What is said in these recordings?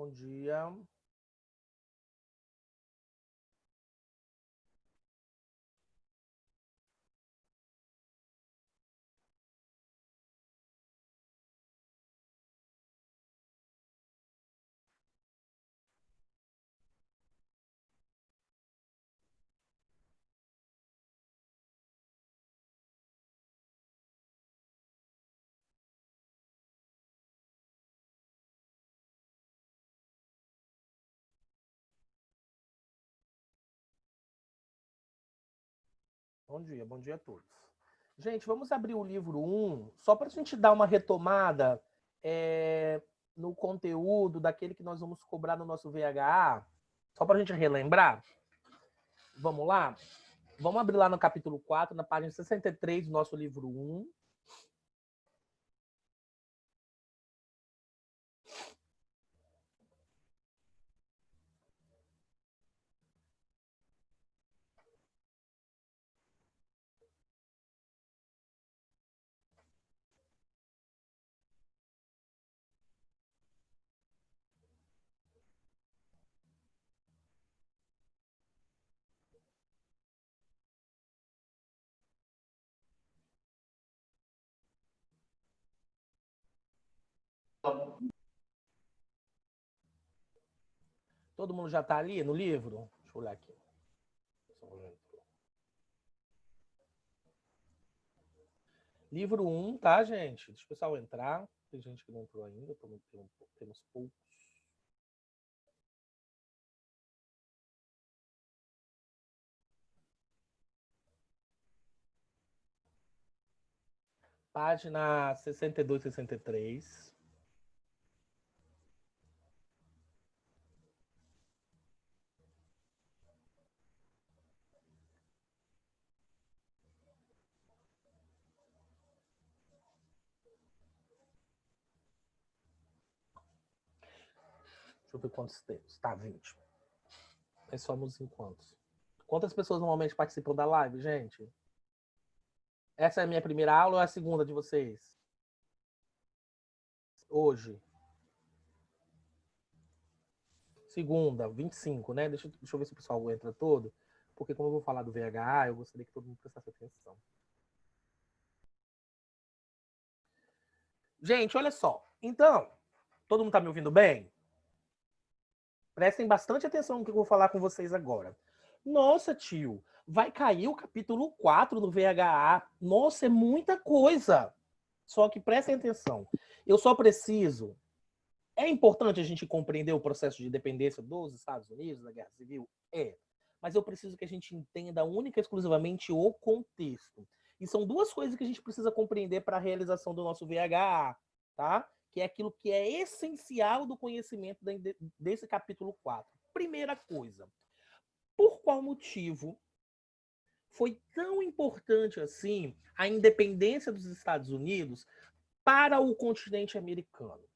Bom dia. Bom dia a todos. Gente, vamos abrir o livro 1, só para a gente dar uma retomada no conteúdo daquele que nós vamos cobrar no nosso VHA, só para a gente relembrar. Vamos lá? Vamos abrir lá no capítulo 4, na página 63 do nosso livro 1. Todo mundo já está ali no livro? Deixa eu olhar aqui. Livro 1, tá, gente? Deixa o pessoal entrar. Tem gente que não entrou ainda, temos poucos. Página 62, 63. Deixa eu ver quantos temos. Tá, 20. Nós somos em quantos? Quantas pessoas normalmente participam da live, gente? Essa é a minha primeira aula ou é a segunda de vocês? Hoje. Segunda, 25, né? Deixa eu ver se o pessoal entra todo. Porque como eu vou falar do VHA, eu gostaria que todo mundo prestasse atenção. Gente, olha só. Então, todo mundo tá me ouvindo bem? Prestem bastante atenção no que eu vou falar com vocês agora. Nossa, tio, vai cair o capítulo 4 do VHA. Nossa, é muita coisa. Só que prestem atenção. Eu só preciso. É importante a gente compreender o processo de independência dos Estados Unidos, da Guerra Civil? É. Mas eu preciso que a gente entenda única e exclusivamente o contexto. E são duas coisas que a gente precisa compreender para a realização do nosso VHA, tá? Que é aquilo que é essencial do conhecimento desse capítulo 4. Primeira coisa, por qual motivo foi tão importante assim a independência dos Estados Unidos para o continente americano?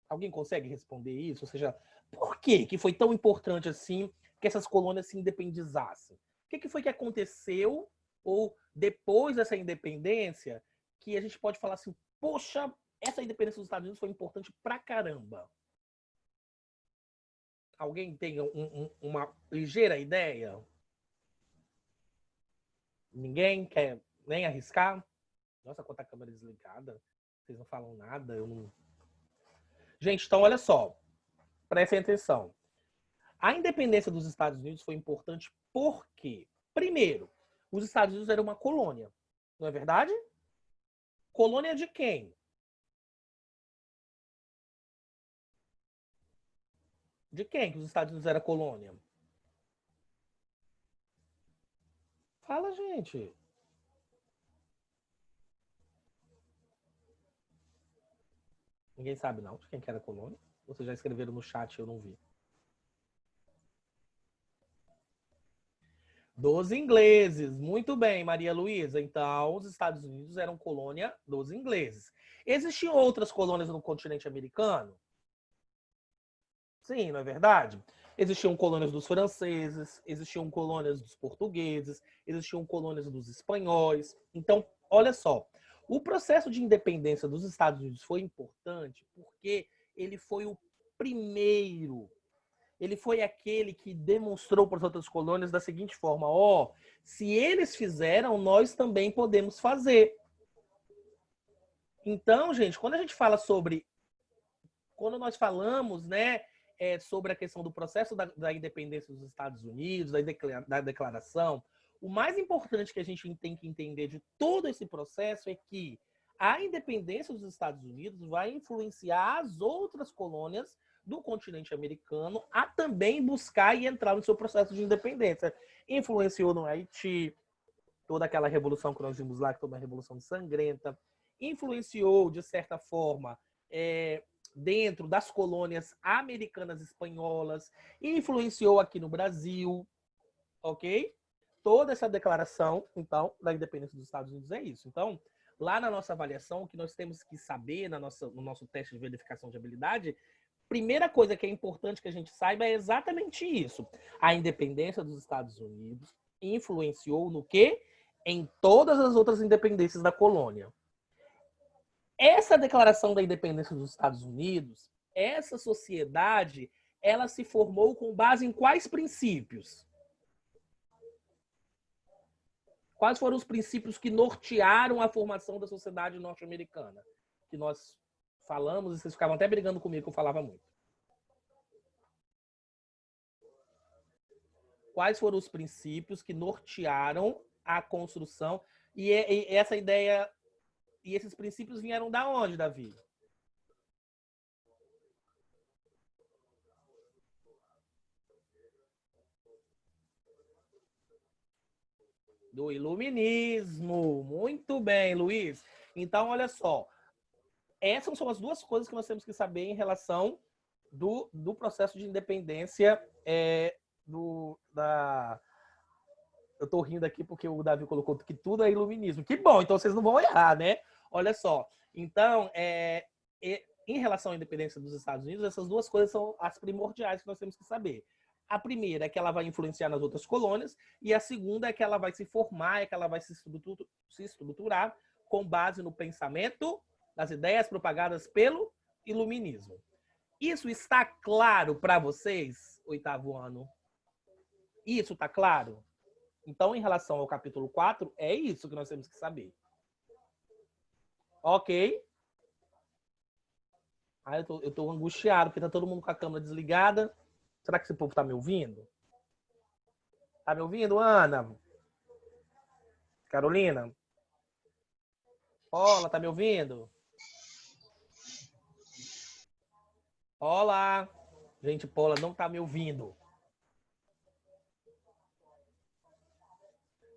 Alguém consegue responder isso? Ou seja, por que foi tão importante assim que essas colônias se independizassem? O que foi que aconteceu, ou depois dessa independência, que a gente pode falar assim, poxa, essa independência dos Estados Unidos foi importante pra caramba? Alguém tem uma ligeira ideia? Ninguém quer nem arriscar? Nossa, quanta câmera desligada. Vocês não falam nada, eu não... Gente, então olha só. Prestem atenção. A independência dos Estados Unidos foi importante porque, primeiro, os Estados Unidos eram uma colônia, não é verdade? Colônia de quem? De quem que os Estados Unidos era colônia? Fala, gente. Ninguém sabe não de quem que era colônia? Vocês já escreveram no chat e eu não vi. Dos ingleses. Muito bem, Maria Luísa. Então, os Estados Unidos eram colônia dos ingleses. Existiam outras colônias no continente americano? Sim, não é verdade? Existiam colônias dos franceses, existiam colônias dos portugueses, existiam colônias dos espanhóis. Então, olha só, o processo de independência dos Estados Unidos foi importante porque ele foi o primeiro. Ele foi aquele que demonstrou para as outras colônias da seguinte forma: ó, se eles fizeram, nós também podemos fazer. Então, gente, quando a gente fala sobre, quando nós falamos, né, sobre a questão do processo da independência dos Estados Unidos, da declaração, o mais importante que a gente tem que entender de todo esse processo é que a independência dos Estados Unidos vai influenciar as outras colônias do continente americano a também buscar e entrar no seu processo de independência. Influenciou no Haiti, toda aquela revolução que nós vimos lá, que foi uma revolução sangrenta. Influenciou, de certa forma, dentro das colônias americanas espanholas, influenciou aqui no Brasil, ok? Toda essa declaração, então, da independência dos Estados Unidos é isso. Então, lá na nossa avaliação, o que nós temos que saber no nosso teste de verificação de habilidade, primeira coisa que é importante que a gente saiba é exatamente isso. A independência dos Estados Unidos influenciou no quê? Em todas as outras independências da colônia. Essa declaração da independência dos Estados Unidos, essa sociedade, ela se formou com base em quais princípios? Quais foram os princípios que nortearam a formação da sociedade norte-americana? Que nós falamos e vocês ficavam até brigando comigo que eu falava muito. Quais foram os princípios que nortearam a construção? E essa ideia, e esses princípios vieram da onde, Davi? Do iluminismo. Muito bem, Luiz. Então, olha só. Essas são as duas coisas que nós temos que saber em relação do processo de independência Eu estou rindo aqui porque o Davi colocou que tudo é iluminismo. Que bom, então vocês não vão errar, né? Olha só. Então, em relação à independência dos Estados Unidos, essas duas coisas são as primordiais que nós temos que saber. A primeira é que ela vai influenciar nas outras colônias, e a segunda é que ela vai se formar, é que ela vai se estruturar com base no pensamento, nas ideias propagadas pelo iluminismo. Isso está claro para vocês, oitavo ano? Isso está claro? Então, em relação ao capítulo 4, é isso que nós temos que saber. Ok? Eu tô angustiado, porque tá todo mundo com a câmera desligada. Será que esse povo tá me ouvindo? Tá me ouvindo, Ana? Carolina? Paula, tá me ouvindo? Olá! Gente, Paula não tá me ouvindo.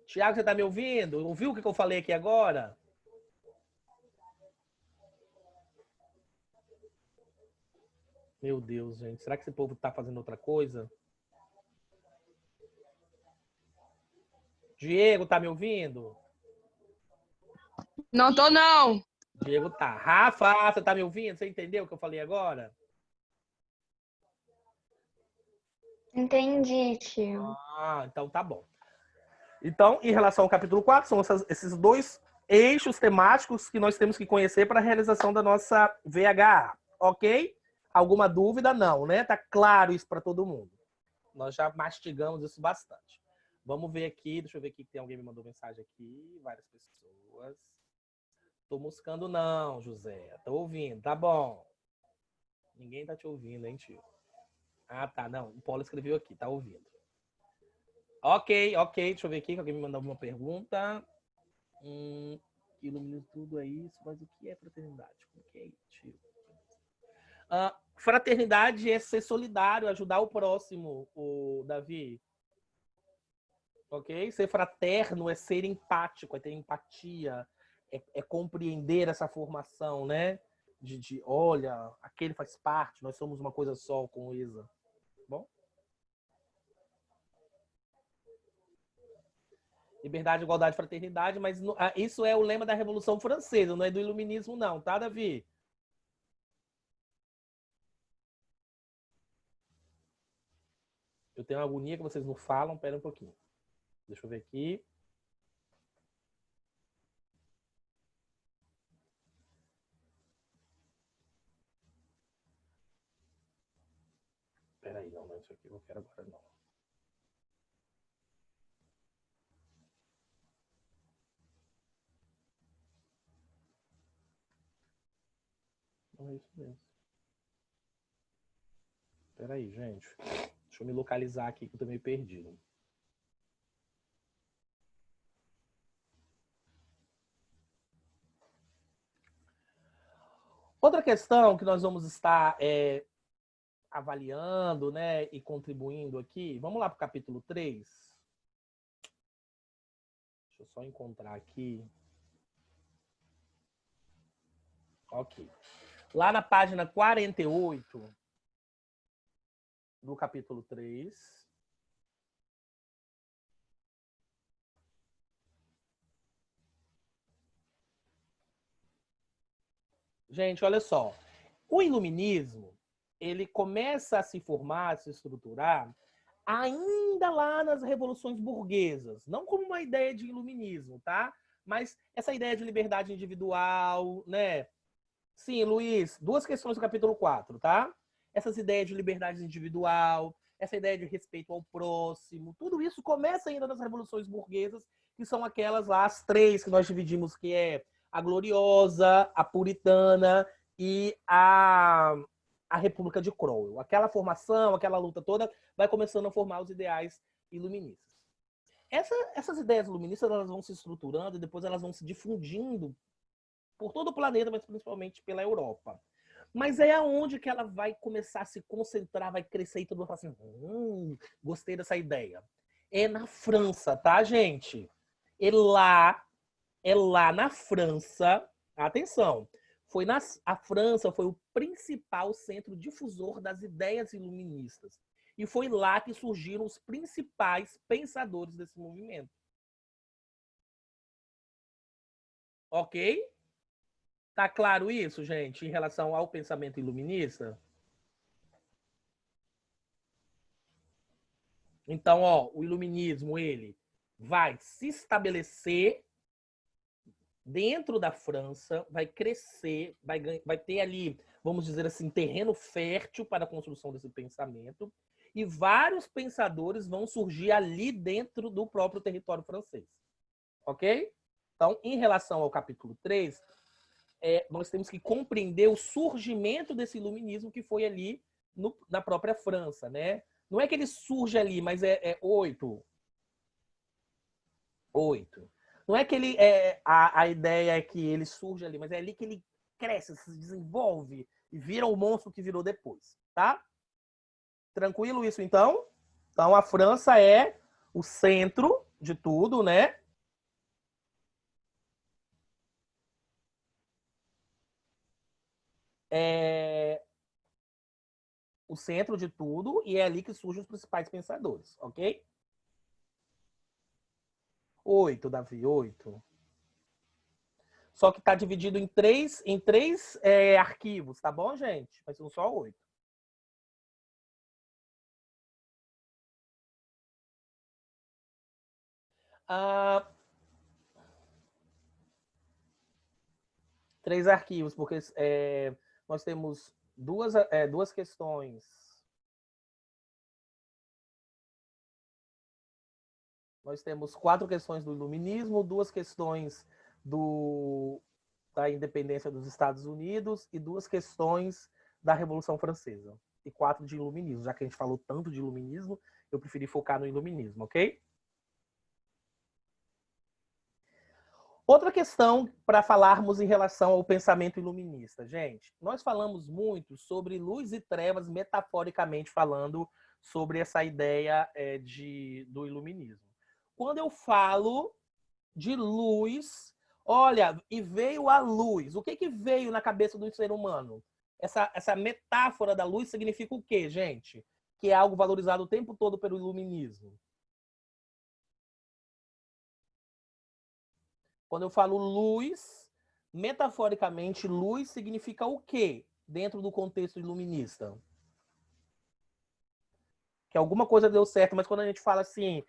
Tiago, você tá me ouvindo? Ouviu o que eu falei aqui agora? Meu Deus, gente. Será que esse povo tá fazendo outra coisa? Diego, tá me ouvindo? Não tô, não. Diego tá. Rafa, você tá me ouvindo? Você entendeu o que eu falei agora? Entendi, tio. Ah, então tá bom. Então, em relação ao capítulo 4, são esses dois eixos temáticos que nós temos que conhecer para a realização da nossa VHA, ok? Alguma dúvida? Não, né? Tá claro isso para todo mundo. Nós já mastigamos isso bastante. Vamos ver aqui, deixa eu ver aqui que tem alguém me mandou mensagem aqui, várias pessoas. Tô moscando não, José. Tô ouvindo, tá bom. Ninguém tá te ouvindo, hein, tio? Ah, tá, não. O Paulo escreveu aqui, tá ouvindo. Ok. Deixa eu ver aqui que alguém me mandou uma pergunta. Ilumina tudo é isso, mas o que é fraternidade? Como que é isso? Fraternidade é ser solidário, ajudar o próximo, o Davi. Ok? Ser fraterno é ser empático, é ter empatia, é compreender essa formação, né? Olha, aquele faz parte, nós somos uma coisa só com o Isa. Bom? Liberdade, igualdade, fraternidade, mas isso é o lema da Revolução Francesa, não é do iluminismo não, tá, Davi? Eu tenho uma agonia que vocês não falam, pera um pouquinho. Deixa eu ver aqui. Não, mas isso aqui eu não quero agora, não. Não é isso mesmo. Espera aí, gente. Deixa eu me localizar aqui que eu tô meio perdido. Outra questão que nós vamos estar avaliando, né, e contribuindo aqui. Vamos lá para o capítulo 3. Deixa eu só encontrar aqui. Ok. Lá na página 48 do capítulo 3. Gente, olha só. O iluminismo, ele começa a se formar, a se estruturar ainda lá nas revoluções burguesas, não como uma ideia de iluminismo, tá? Mas essa ideia de liberdade individual, né? Sim, Luiz, duas questões do capítulo 4, tá? Essas ideias de liberdade individual, essa ideia de respeito ao próximo, tudo isso começa ainda nas revoluções burguesas, que são aquelas lá, as três que nós dividimos, que é a gloriosa, a puritana e a República de Cromwell. Aquela formação, aquela luta toda, vai começando a formar os ideais iluministas. Essas ideias iluministas elas vão se estruturando e depois elas vão se difundindo por todo o planeta, mas principalmente pela Europa. Mas é aonde que ela vai começar a se concentrar, vai crescer e todo mundo fala assim, gostei dessa ideia. É na França, tá, gente? É lá na França, atenção, a França foi o principal centro difusor das ideias iluministas. E foi lá que surgiram os principais pensadores desse movimento. Ok? Tá claro isso, gente, em relação ao pensamento iluminista? Então, ó, o iluminismo, ele vai se estabelecer dentro da França, vai crescer, vai ter ali, vamos dizer assim, terreno fértil para a construção desse pensamento, e vários pensadores vão surgir ali dentro do próprio território francês. Ok? Então, em relação ao capítulo 3, nós temos que compreender o surgimento desse iluminismo que foi ali na própria França, né? Não é que ele surge ali, mas é 8. Não é que ele a ideia é que ele surge ali, mas é ali que ele cresce, se desenvolve e vira o monstro que virou depois, tá? Tranquilo isso então? Então a França é o centro de tudo, né? É o centro de tudo e é ali que surgem os principais pensadores, ok? 8, Davi, 8. Só que está dividido em três arquivos, tá bom, gente? Mas são só 8. Ah, 3 arquivos, porque nós temos duas questões. Nós temos 4 questões do iluminismo, 2 questões da independência dos Estados Unidos e 2 questões da Revolução Francesa. E 4 de iluminismo. Já que a gente falou tanto de iluminismo, eu preferi focar no iluminismo, ok? Outra questão para falarmos em relação ao pensamento iluminista. Gente, nós falamos muito sobre luz e trevas, metaforicamente falando, sobre essa ideia do iluminismo. Quando eu falo de luz, olha, e veio a luz. O que veio na cabeça do ser humano? Essa metáfora da luz significa o quê, gente? Que é algo valorizado o tempo todo pelo iluminismo. Quando eu falo luz, metaforicamente, luz significa o quê dentro do contexto iluminista? Que alguma coisa deu certo, mas quando a gente fala assim,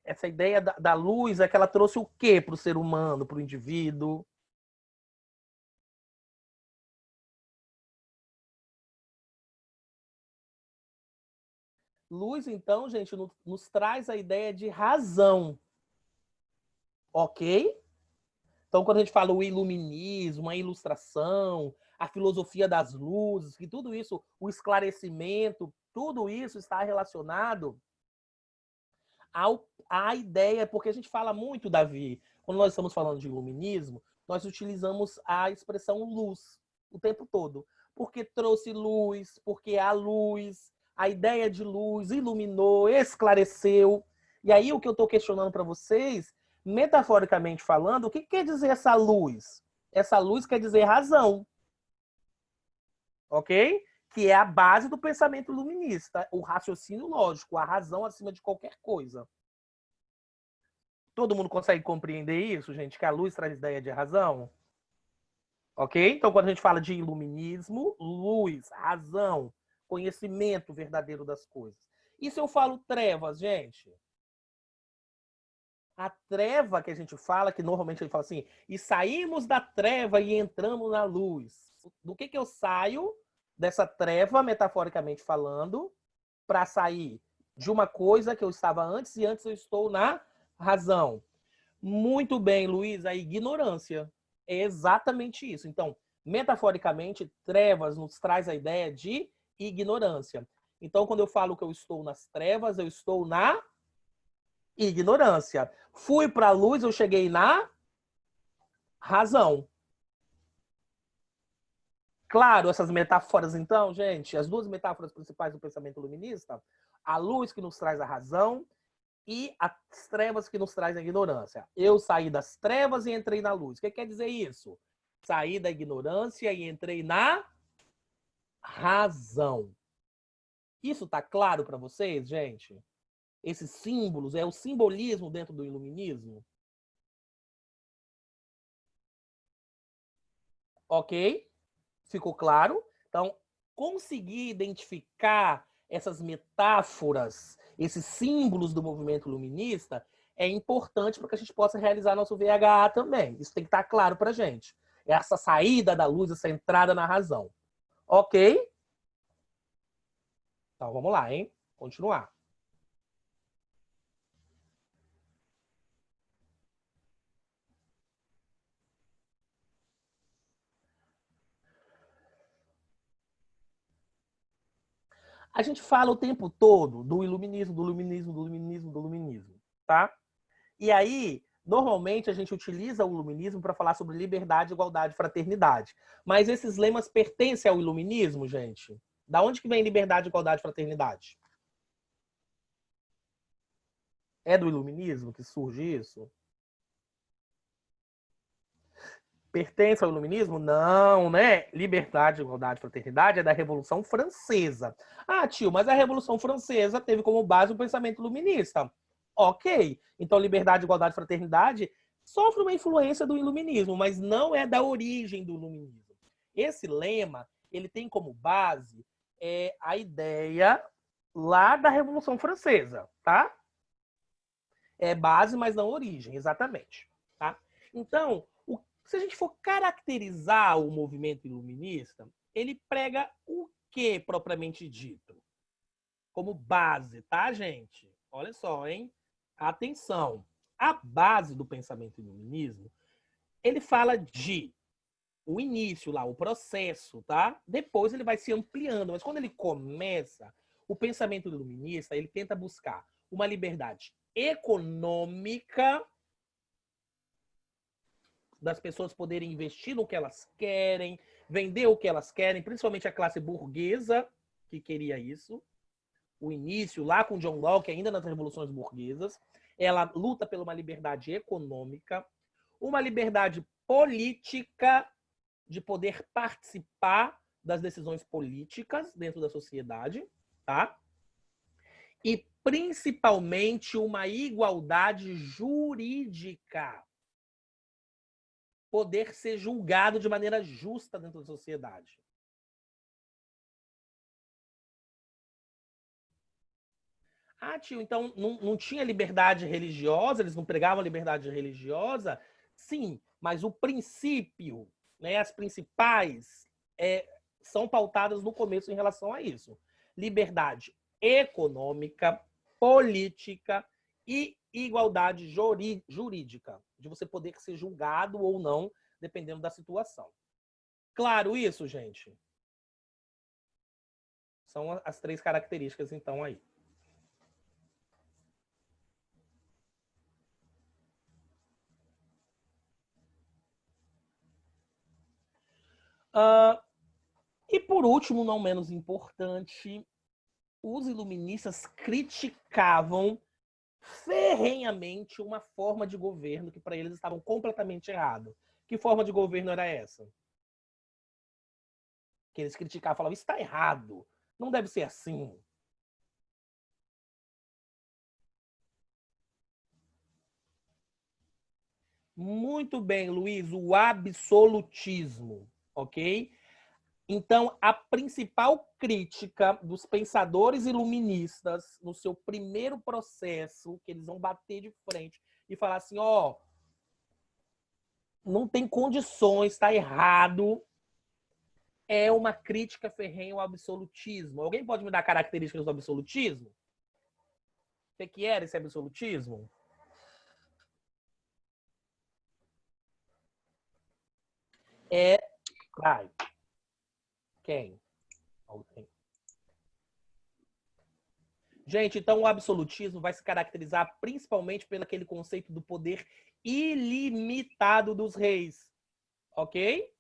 essa ideia da luz é que ela trouxe o quê para o ser humano, para o indivíduo? Luz, então, gente, nos traz a ideia de razão. Ok? Então, quando a gente fala o iluminismo, a ilustração, a filosofia das luzes, que tudo isso, o esclarecimento, tudo isso está relacionado à ideia, porque a gente fala muito, Davi, quando nós estamos falando de iluminismo, nós utilizamos a expressão luz o tempo todo. Porque trouxe luz, porque a luz, a ideia de luz iluminou, esclareceu. E aí o que eu estou questionando para vocês, metaforicamente falando, o que quer dizer essa luz? Essa luz quer dizer razão, ok? Que é a base do pensamento iluminista, o raciocínio lógico, a razão acima de qualquer coisa. Todo mundo consegue compreender isso, gente? Que a luz traz ideia de razão? Ok? Então, quando a gente fala de iluminismo, luz, razão, conhecimento verdadeiro das coisas. E se eu falo trevas, gente? A treva que a gente fala, que normalmente a gente fala assim, e saímos da treva e entramos na luz. Do que eu saio dessa treva, metaforicamente falando, para sair de uma coisa que eu estava antes e antes eu estou na razão? Muito bem, Luiz, a ignorância. É exatamente isso. Então, metaforicamente, trevas nos traz a ideia de ignorância. Então, quando eu falo que eu estou nas trevas, eu estou na ignorância. Fui para a luz, eu cheguei na razão. Claro, essas metáforas, então, gente, as duas metáforas principais do pensamento iluminista, a luz que nos traz a razão e as trevas que nos trazem a ignorância. Eu saí das trevas e entrei na luz. O que quer dizer isso? Saí da ignorância e entrei na razão. Isso tá claro para vocês, gente? Esses símbolos, é o simbolismo dentro do iluminismo? Ok? Ficou claro? Então, conseguir identificar essas metáforas, esses símbolos do movimento iluminista é importante para que a gente possa realizar nosso VHA também. Isso tem que estar claro para a gente. Essa saída da luz, essa entrada na razão. Ok? Então vamos lá, hein? Continuar. A gente fala o tempo todo do iluminismo, do iluminismo, do iluminismo, do iluminismo, tá? E aí, normalmente a gente utiliza o iluminismo para falar sobre liberdade, igualdade, fraternidade. Mas esses lemas pertencem ao iluminismo, gente? Da onde que vem liberdade, igualdade, fraternidade? É do iluminismo que surge isso? Pertence ao iluminismo? Não, né? Liberdade, igualdade, fraternidade é da Revolução Francesa. Ah, tio, mas a Revolução Francesa teve como base o pensamento iluminista. Ok. Então, liberdade, igualdade, fraternidade sofre uma influência do iluminismo, mas não é da origem do iluminismo. Esse lema, ele tem como base a ideia lá da Revolução Francesa, tá? É base, mas não origem, exatamente. Tá? Então, se a gente for caracterizar o movimento iluminista, ele prega o que propriamente dito? Como base, tá, gente? Olha só, hein? Atenção. A base do pensamento iluminismo, ele fala de o início lá, o processo, tá? Depois ele vai se ampliando, mas quando ele começa, o pensamento iluminista, ele tenta buscar uma liberdade econômica das pessoas poderem investir no que elas querem, vender o que elas querem, principalmente a classe burguesa que queria isso. O início lá com John Locke, ainda nas revoluções burguesas, ela luta por uma liberdade econômica, uma liberdade política de poder participar das decisões políticas dentro da sociedade, tá? E principalmente uma igualdade jurídica, poder ser julgado de maneira justa dentro da sociedade. Ah, tio, então não tinha liberdade religiosa, eles não pregavam liberdade religiosa? Sim, mas o princípio, né, as principais são pautadas no começo em relação a isso. Liberdade econômica, política e igualdade jurídica, de você poder ser julgado ou não, dependendo da situação. Claro isso, gente? São as 3 características, então, aí. E por último, não menos importante, os iluministas criticavam ferrenhamente uma forma de governo que para eles estavam completamente errado. Que forma de governo era essa? Que eles criticavam, falavam, isso está errado, não deve ser assim. Muito bem, Luiz, o absolutismo, ok? Então, a principal crítica dos pensadores iluministas no seu primeiro processo, que eles vão bater de frente e falar assim, ó, não tem condições, está errado, é uma crítica ferrenha ao absolutismo. Alguém pode me dar características do absolutismo? O que era esse absolutismo? É. Vai. Quem? Alguém. Gente, então o absolutismo vai se caracterizar principalmente pelo aquele conceito do poder ilimitado dos reis. Ok?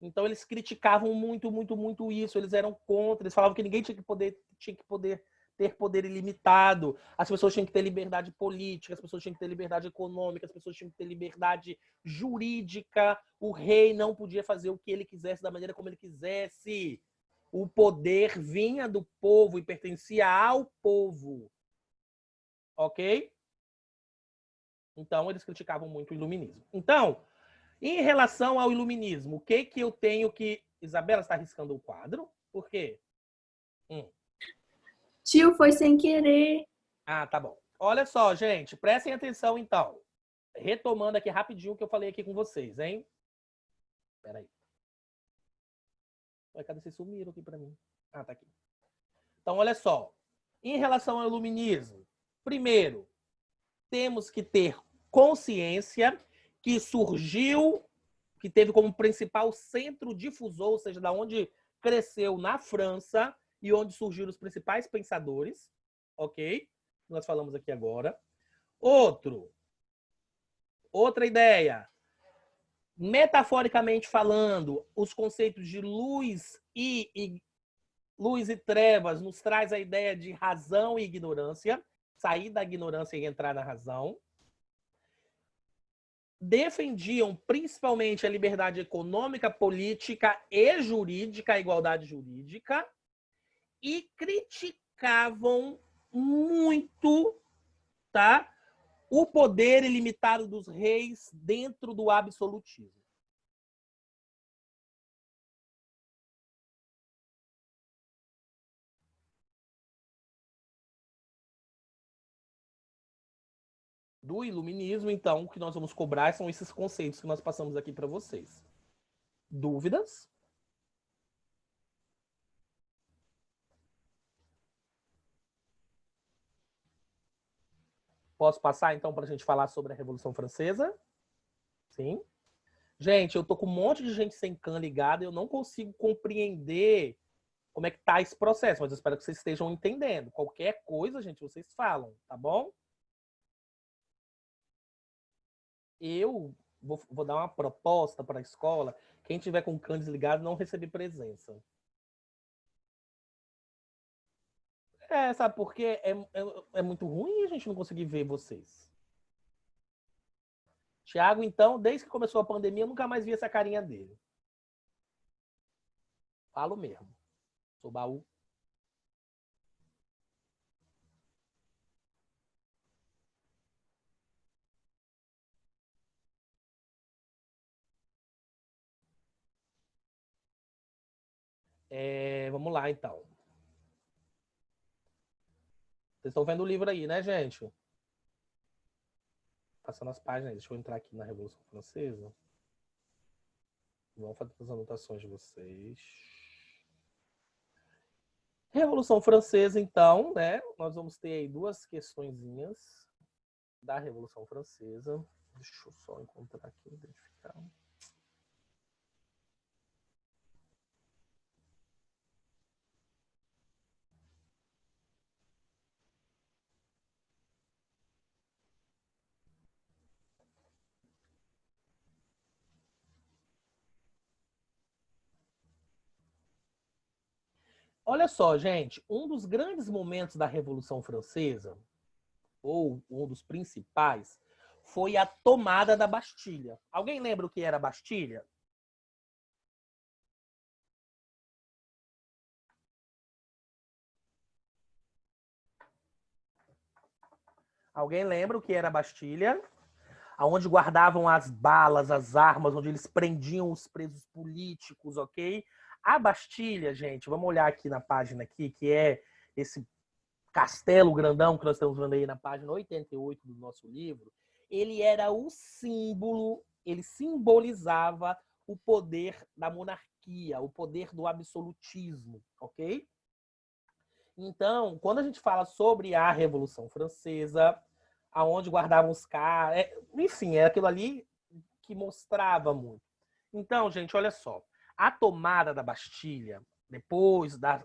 Então eles criticavam muito, muito, muito isso. Eles eram contra. Eles falavam que ninguém tinha que poder ter poder ilimitado. As pessoas tinham que ter liberdade política, as pessoas tinham que ter liberdade econômica, as pessoas tinham que ter liberdade jurídica. O rei não podia fazer o que ele quisesse da maneira como ele quisesse. O poder vinha do povo e pertencia ao povo. Ok? Então eles criticavam muito o iluminismo. Então, em relação ao iluminismo, o que eu tenho que... Isabela está riscando o quadro? Por quê? Tio, foi sem querer. Ah, tá bom. Olha só, gente, prestem atenção então. Retomando aqui rapidinho o que eu falei aqui com vocês, hein? Peraí. Cadê vocês sumiram aqui para mim? Ah, tá aqui. Então, olha só. Em relação ao iluminismo, primeiro, temos que ter consciência que surgiu, que teve como principal centro difusor, ou seja, da onde cresceu na França e onde surgiram os principais pensadores, ok? Nós falamos aqui agora. Outra ideia, metaforicamente falando, os conceitos de luz e trevas nos traz a ideia de razão e ignorância, sair da ignorância e entrar na razão. Defendiam principalmente a liberdade econômica, política e jurídica, a igualdade jurídica, e criticavam muito, tá, o poder ilimitado dos reis dentro do absolutismo. Do iluminismo, então, o que nós vamos cobrar são esses conceitos que nós passamos aqui para vocês. Dúvidas? Posso passar, então, para a gente falar sobre a Revolução Francesa? Sim. Gente, eu tô com um monte de gente sem can ligada e eu não consigo compreender como é que tá esse processo, mas eu espero que vocês estejam entendendo. Qualquer coisa, gente, vocês falam, tá bom? Eu vou dar uma proposta para a escola. Quem tiver com o can desligado não receber presença. Sabe por quê? É muito ruim a gente não conseguir ver vocês. Tiago, então, desde que começou a pandemia, eu nunca mais vi essa carinha dele. Falo mesmo. Sou baú. Vamos lá, então. Vocês estão vendo o livro aí, né, gente? Passando as páginas. Deixa eu entrar aqui na Revolução Francesa. Vamos fazer as anotações de vocês. Revolução Francesa, então, né? Nós vamos ter aí duas questõezinhas da Revolução Francesa. Deixa eu só encontrar aqui, identificar. Olha só, gente, um dos grandes momentos da Revolução Francesa, ou um dos principais, foi a tomada da Bastilha. Alguém lembra o que era a Bastilha? Alguém lembra o que era a Bastilha? Onde guardavam as balas, as armas, onde eles prendiam os presos políticos, ok? A Bastilha, gente, vamos olhar aqui na página aqui, que é esse castelo grandão que nós estamos vendo aí na página 88 do nosso livro. Ele era o símbolo, ele simbolizava o poder da monarquia, o poder do absolutismo, ok? Então, quando a gente fala sobre a Revolução Francesa, aonde guardavam os caras, enfim, é aquilo ali que mostrava muito. Então, gente, olha só, a tomada da Bastilha, depois da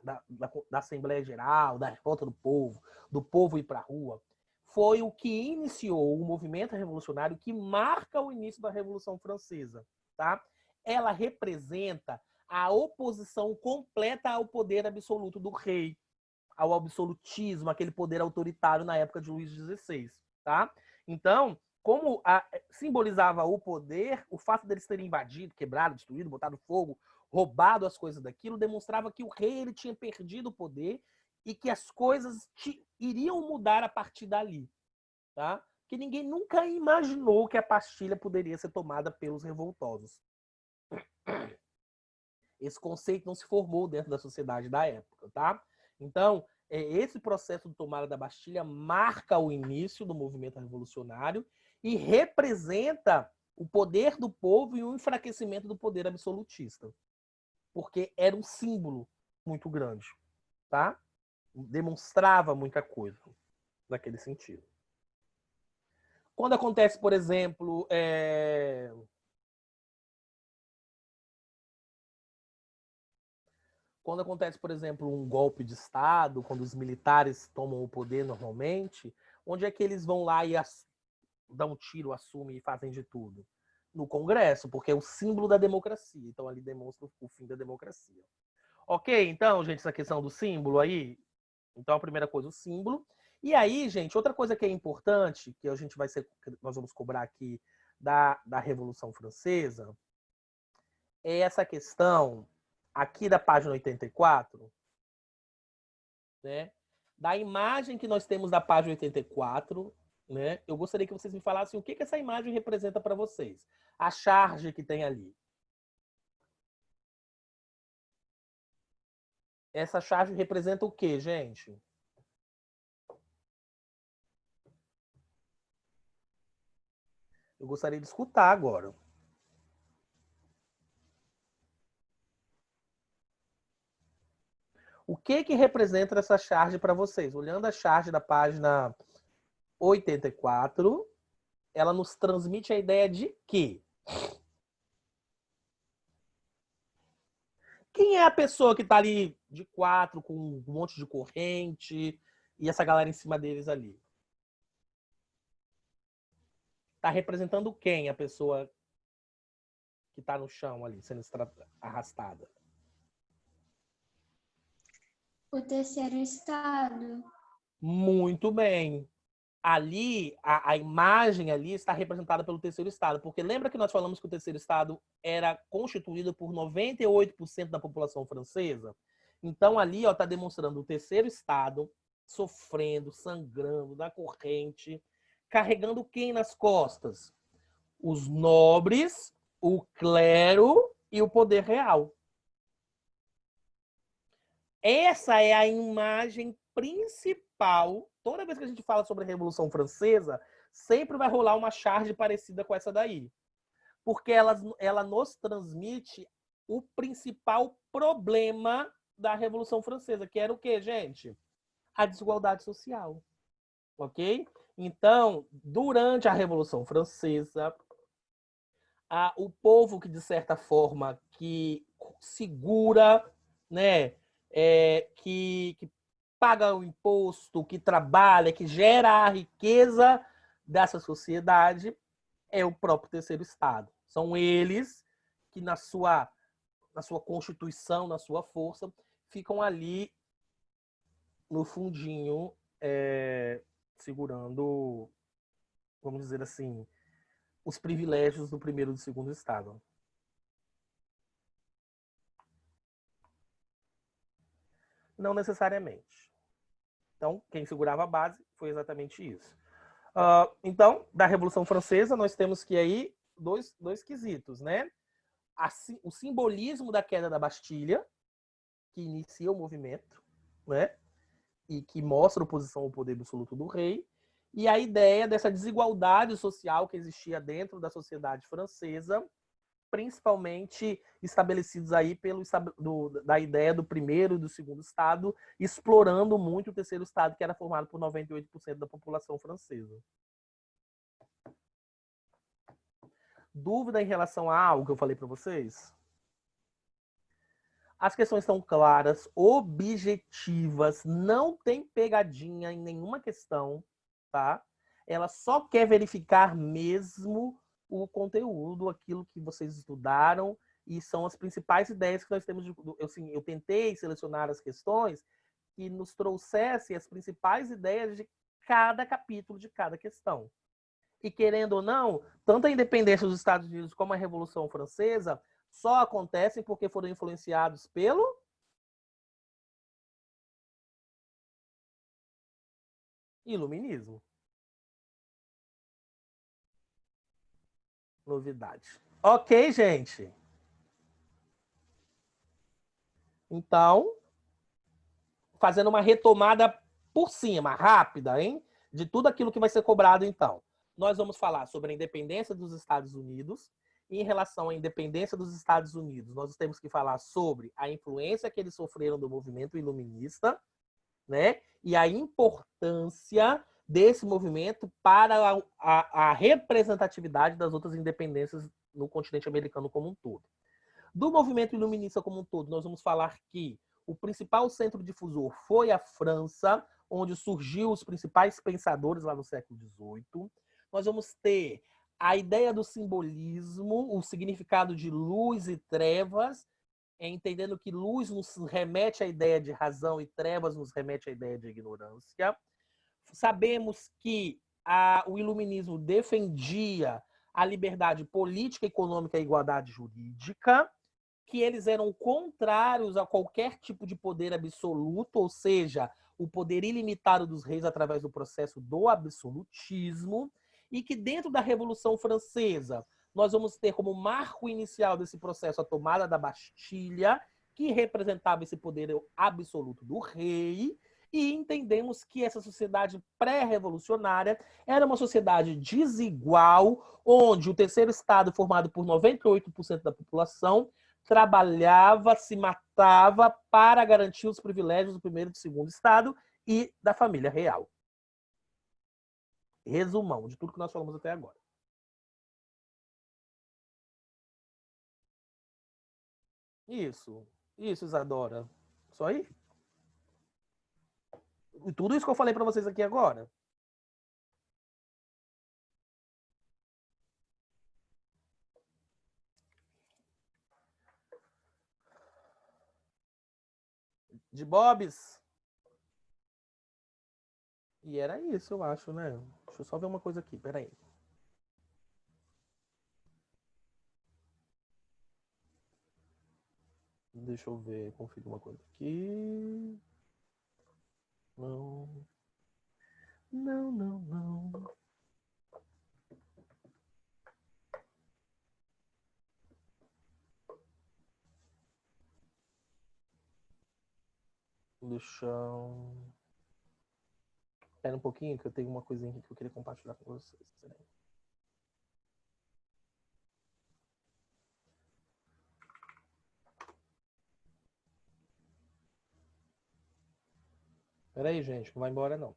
Assembleia Geral, da revolta do povo ir para a rua, foi o que iniciou o movimento revolucionário que marca o início da Revolução Francesa, tá? Ela representa a oposição completa ao poder absoluto do rei, ao absolutismo, aquele poder autoritário na época de Luís XVI, tá? Então, como simbolizava o poder, o fato deles terem invadido, quebrado, destruído, botado fogo, roubado as coisas daquilo, demonstrava que o rei ele tinha perdido o poder e que as coisas iriam mudar a partir dali, tá? Que ninguém nunca imaginou que a Bastilha poderia ser tomada pelos revoltosos. Esse conceito não se formou dentro da sociedade da época, tá? Então, esse processo de tomada da Bastilha marca o início do movimento revolucionário e representa o poder do povo e o enfraquecimento do poder absolutista. Porque era um símbolo muito grande, tá? Demonstrava muita coisa naquele sentido. Quando acontece, por exemplo, quando acontece, por exemplo, um golpe de Estado, quando os militares tomam o poder normalmente, onde é que eles vão lá e dão um tiro, assumem e fazem de tudo? No Congresso, porque é o símbolo da democracia. Então, ali demonstra o fim da democracia. Ok, então, gente, essa questão do símbolo aí. Então, a primeira coisa, o símbolo. E aí, gente, outra coisa que é importante, que nós vamos cobrar aqui da Revolução Francesa, é essa questão aqui da página 84, né? Da imagem que nós temos da página 84, né? Eu gostaria que vocês me falassem o que essa imagem representa para vocês. A charge que tem ali. Essa charge representa o quê, gente? Eu gostaria de escutar agora. O que representa essa charge para vocês? Olhando a charge da página 84, ela nos transmite a ideia de quê? Quem é a pessoa que está ali de quatro, com um monte de corrente, e essa galera em cima deles ali? Está representando quem, a pessoa que está no chão ali, sendo arrastada? O terceiro estado. Muito bem. Ali, a imagem ali está representada pelo terceiro estado, porque lembra que nós falamos que o terceiro estado era constituído por 98% da população francesa? Então ali está demonstrando o terceiro estado sofrendo, sangrando, na corrente, carregando quem nas costas? Os nobres, o clero e o poder real. Essa é a imagem principal. Toda vez que a gente fala sobre a Revolução Francesa, sempre vai rolar uma charge parecida com essa daí. Porque ela nos transmite o principal problema da Revolução Francesa, que era o quê, gente? A desigualdade social, ok? Então, durante a Revolução Francesa, o povo que, de certa forma, que segura, né, que paga o imposto, que trabalha, que gera a riqueza dessa sociedade, é o próprio terceiro Estado. São eles que, na sua constituição, na sua força, ficam ali no fundinho, segurando, vamos dizer assim, os privilégios do primeiro e do segundo Estado. Não necessariamente. Então, quem segurava a base foi exatamente isso. Então, da Revolução Francesa, nós temos que aí dois quesitos, né? O simbolismo da queda da Bastilha, que inicia o movimento, né? E que mostra oposição ao poder absoluto do rei, e a ideia dessa desigualdade social que existia dentro da sociedade francesa, principalmente estabelecidos aí da ideia do primeiro e do segundo Estado, explorando muito o terceiro Estado, que era formado por 98% da população francesa. Dúvida em relação a algo que eu falei para vocês? As questões estão claras, objetivas, não tem pegadinha em nenhuma questão, tá? Ela só quer verificar mesmo o conteúdo, aquilo que vocês estudaram, e são as principais ideias que nós temos. Eu tentei selecionar as questões que nos trouxessem as principais ideias de cada capítulo, de cada questão. E querendo ou não, tanto a independência dos Estados Unidos como a Revolução Francesa só acontecem porque foram influenciados pelo iluminismo. Novidade. Ok, gente. Então, fazendo uma retomada por cima, rápida, hein? De tudo aquilo que vai ser cobrado, então. Nós vamos falar sobre a independência dos Estados Unidos. E em relação à independência dos Estados Unidos, nós temos que falar sobre a influência que eles sofreram do movimento iluminista, né? E a importância desse movimento para a representatividade das outras independências no continente americano como um todo. Do movimento iluminista como um todo, nós vamos falar que o principal centro difusor foi a França, onde surgiu os principais pensadores lá no século XVIII. Nós vamos ter a ideia do simbolismo, o significado de luz e trevas, entendendo que luz nos remete à ideia de razão e trevas nos remete à ideia de ignorância. Sabemos que o iluminismo defendia a liberdade política, econômica e a igualdade jurídica, que eles eram contrários a qualquer tipo de poder absoluto, ou seja, o poder ilimitado dos reis através do processo do absolutismo, e que dentro da Revolução Francesa nós vamos ter como marco inicial desse processo a tomada da Bastilha, que representava esse poder absoluto do rei, e entendemos que essa sociedade pré-revolucionária era uma sociedade desigual, onde o terceiro Estado, formado por 98% da população, trabalhava, se matava para garantir os privilégios do primeiro e do segundo Estado e da família real. Resumão de tudo que nós falamos até agora. Isso, Isadora. Só aí? E tudo isso que eu falei para vocês aqui agora. De Bobs. E era isso, eu acho, né? Deixa eu só ver uma coisa aqui, peraí. Deixa eu ver, conferir uma coisa aqui. Não. Não, não, não. Deixa eu... Espera um pouquinho que eu tenho uma coisinha aqui que eu queria compartilhar com vocês. Peraí. Pera aí, gente, não vai embora não.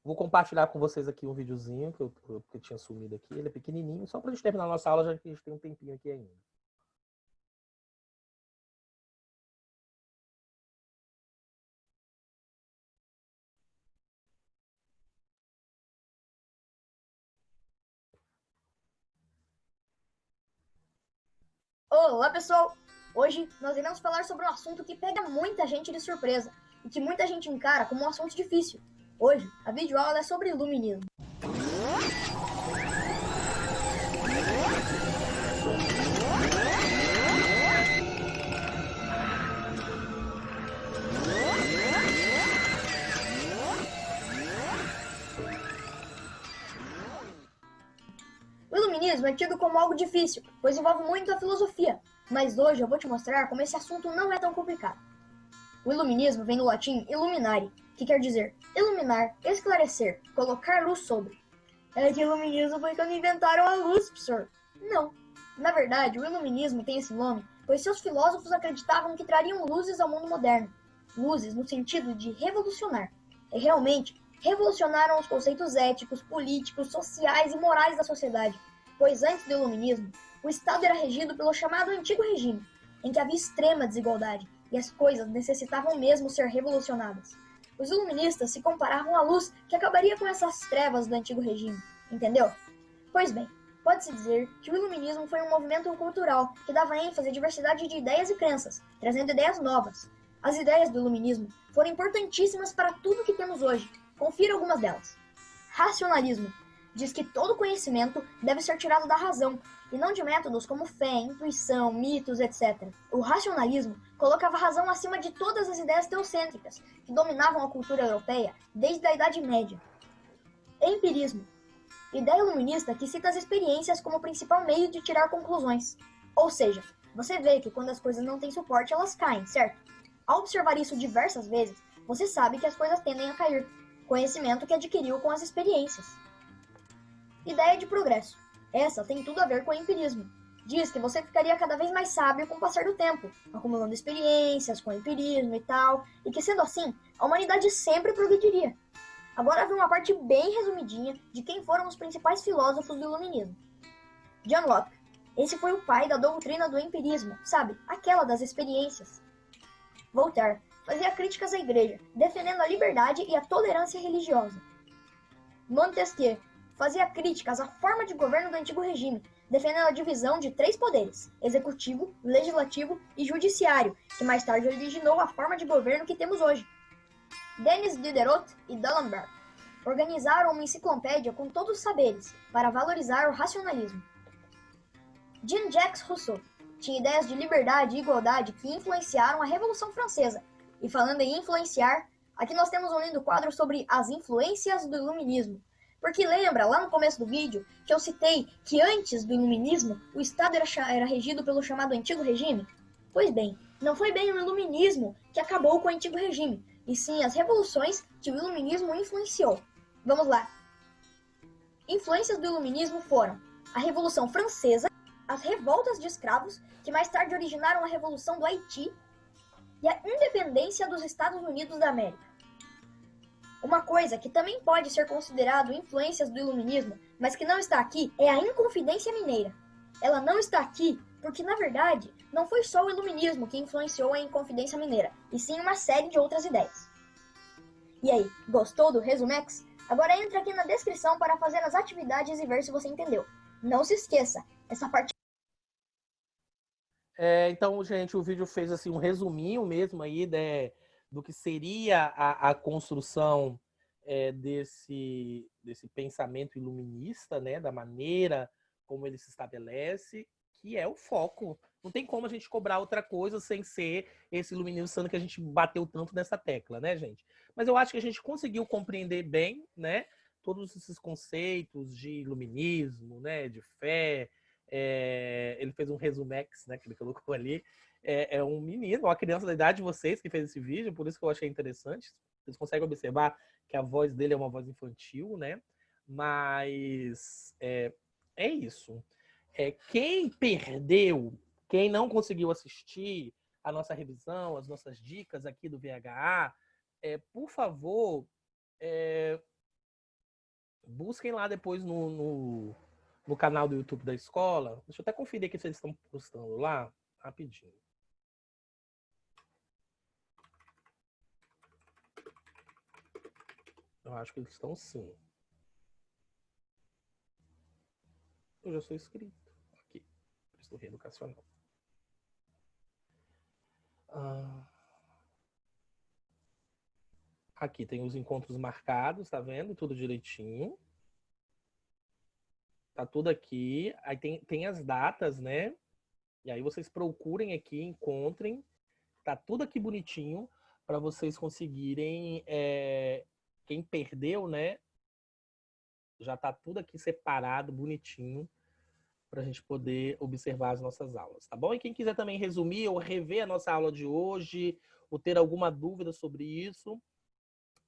Vou compartilhar com vocês aqui um videozinho que eu tinha sumido aqui. Ele é pequenininho, só pra gente terminar a nossa aula, já que a gente tem um tempinho aqui ainda. Olá, pessoal! Hoje nós iremos falar sobre um assunto que pega muita gente de surpresa e que muita gente encara como um assunto difícil. Hoje, a videoaula é sobre iluminismo. O iluminismo é tido como algo difícil, pois envolve muito a filosofia, mas hoje eu vou te mostrar como esse assunto não é tão complicado. O iluminismo vem do latim illuminare, que quer dizer iluminar, esclarecer, colocar luz sobre. É que iluminismo foi quando inventaram a luz, professor. Não. Na verdade, o iluminismo tem esse nome, pois seus filósofos acreditavam que trariam luzes ao mundo moderno. Luzes no sentido de revolucionar. E realmente, revolucionaram os conceitos éticos, políticos, sociais e morais da sociedade, pois antes do iluminismo, o Estado era regido pelo chamado Antigo Regime, em que havia extrema desigualdade e as coisas necessitavam mesmo ser revolucionadas. Os iluministas se comparavam à luz que acabaria com essas trevas do Antigo Regime, entendeu? Pois bem, pode-se dizer que o iluminismo foi um movimento cultural que dava ênfase à diversidade de ideias e crenças, trazendo ideias novas. As ideias do iluminismo foram importantíssimas para tudo que temos hoje. Confira algumas delas. Racionalismo. Diz que todo conhecimento deve ser tirado da razão, e não de métodos como fé, intuição, mitos, etc. O racionalismo colocava a razão acima de todas as ideias teocêntricas, que dominavam a cultura europeia desde a Idade Média. Empirismo. Ideia iluminista que cita as experiências como principal meio de tirar conclusões. Ou seja, você vê que quando as coisas não têm suporte, elas caem, certo? Ao observar isso diversas vezes, você sabe que as coisas tendem a cair. Conhecimento que adquiriu com as experiências. Ideia de progresso. Essa tem tudo a ver com o empirismo. Diz que você ficaria cada vez mais sábio com o passar do tempo, acumulando experiências com o empirismo e tal, e que sendo assim, a humanidade sempre progrediria. Agora vem uma parte bem resumidinha de quem foram os principais filósofos do iluminismo. John Locke. Esse foi o pai da doutrina do empirismo, sabe? Aquela das experiências. Voltaire. Fazia críticas à igreja, defendendo a liberdade e a tolerância religiosa. Montesquieu fazia críticas à forma de governo do antigo regime, defendendo a divisão de 3 poderes, executivo, legislativo e judiciário, que mais tarde originou a forma de governo que temos hoje. Denis Diderot e D'Alembert organizaram uma enciclopédia com todos os saberes para valorizar o racionalismo. Jean-Jacques Rousseau tinha ideias de liberdade e igualdade que influenciaram a Revolução Francesa. E falando em influenciar, aqui nós temos um lindo quadro sobre as influências do iluminismo. Porque lembra, lá no começo do vídeo, que eu citei que antes do iluminismo, o Estado era regido pelo chamado Antigo Regime? Pois bem, não foi bem o iluminismo que acabou com o Antigo Regime, e sim as revoluções que o iluminismo influenciou. Vamos lá. Influências do iluminismo foram a Revolução Francesa, as revoltas de escravos, que mais tarde originaram a Revolução do Haiti, e a independência dos Estados Unidos da América. Uma coisa que também pode ser considerado influências do iluminismo, mas que não está aqui, é a Inconfidência Mineira. Ela não está aqui porque, na verdade, não foi só o iluminismo que influenciou a Inconfidência Mineira, e sim uma série de outras ideias. E aí, gostou do Resumex? Agora entra aqui na descrição para fazer as atividades e ver se você entendeu. Não se esqueça, essa parte... Então, gente, o vídeo fez assim um resuminho mesmo aí do que seria a construção desse pensamento iluminista, né? Da maneira como ele se estabelece, que é o foco. Não tem como a gente cobrar outra coisa sem ser esse iluminismo santo que a gente bateu tanto nessa tecla, né, gente? Mas eu acho que a gente conseguiu compreender bem, né? Todos esses conceitos de iluminismo, né? De fé. Ele fez um resumex, né? Que ele colocou ali. É um menino, uma criança da idade de vocês que fez esse vídeo, por isso que eu achei interessante. Vocês conseguem observar que a voz dele é uma voz infantil, né? Mas é isso. Quem perdeu, quem não conseguiu assistir a nossa revisão, as nossas dicas aqui do VHA, por favor, busquem lá depois no canal do YouTube da escola. Deixa eu até conferir aqui se eles estão postando lá, rapidinho. Eu acho que eles estão sim. Eu já sou inscrito. Aqui, Consultoria Educacional. Aqui tem os encontros marcados, tá vendo? Tudo direitinho. Tá tudo aqui. Aí tem as datas, né? E aí vocês procurem aqui, encontrem. Tá tudo aqui bonitinho para vocês conseguirem. Quem perdeu, né? Já tá tudo aqui separado, bonitinho, para a gente poder observar as nossas aulas, tá bom? E quem quiser também resumir ou rever a nossa aula de hoje, ou ter alguma dúvida sobre isso,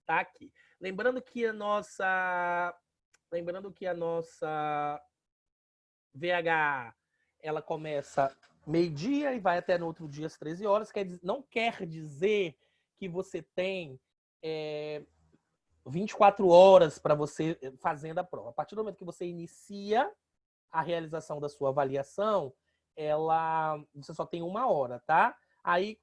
tá aqui. Lembrando que a nossa VHA, ela começa meio-dia e vai até no outro dia às 13 horas. Não quer dizer que você tem 24 horas para você fazendo a prova. A partir do momento que você inicia a realização da sua avaliação, você só tem 1 hora, tá? Aí,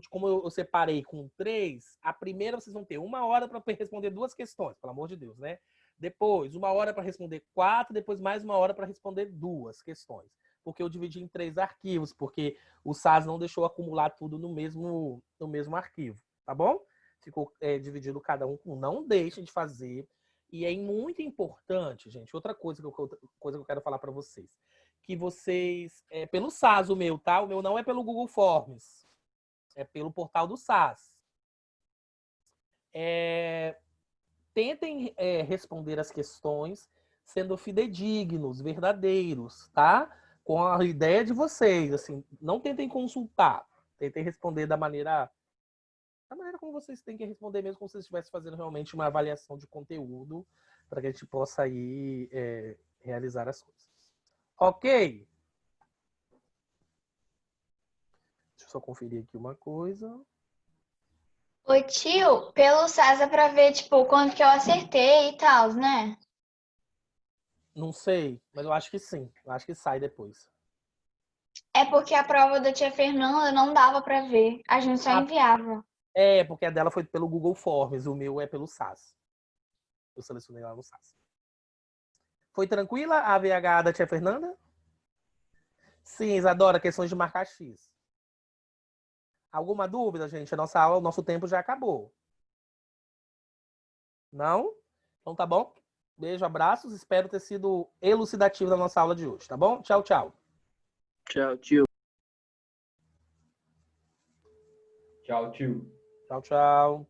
como eu separei com 3, a primeira vocês vão ter 1 hora para responder 2 questões, pelo amor de Deus, né? Depois, 1 hora para responder 4, depois mais 1 hora para responder 2 questões. Porque eu dividi em 3 arquivos, porque o SAS não deixou acumular tudo no mesmo arquivo, tá bom? Ficou dividido cada um com não deixem de fazer. E é muito importante, gente, outra coisa que eu quero falar para vocês. Que vocês, pelo SAS o meu, tá? O meu não é pelo Google Forms. É pelo portal do SAS. Tentem responder as questões sendo fidedignos, verdadeiros, tá? Com a ideia de vocês, assim, não tentem consultar. Tentem responder da maneira como vocês têm que responder, mesmo como se vocês estivessem fazendo realmente uma avaliação de conteúdo, para que a gente possa aí realizar as coisas. Ok? Deixa eu só conferir aqui uma coisa. Oi, tio, pelo SAS é pra ver, tipo, quanto que eu acertei e tal, né? Não sei, mas eu acho que sim. Eu acho que sai depois. É porque a prova da tia Fernanda não dava pra ver. A gente só enviava. Porque a dela foi pelo Google Forms, o meu é pelo SAS. Eu selecionei lá no SAS. Foi tranquila a VHA da tia Fernanda? Sim, Isadora, questões de marcar X. Alguma dúvida, gente? A nossa aula, o nosso tempo já acabou. Não? Então tá bom. Beijo, abraços. Espero ter sido elucidativo na nossa aula de hoje, tá bom? Tchau, tchau. Tchau, tio. Tchau, tio. Tchau, tchau.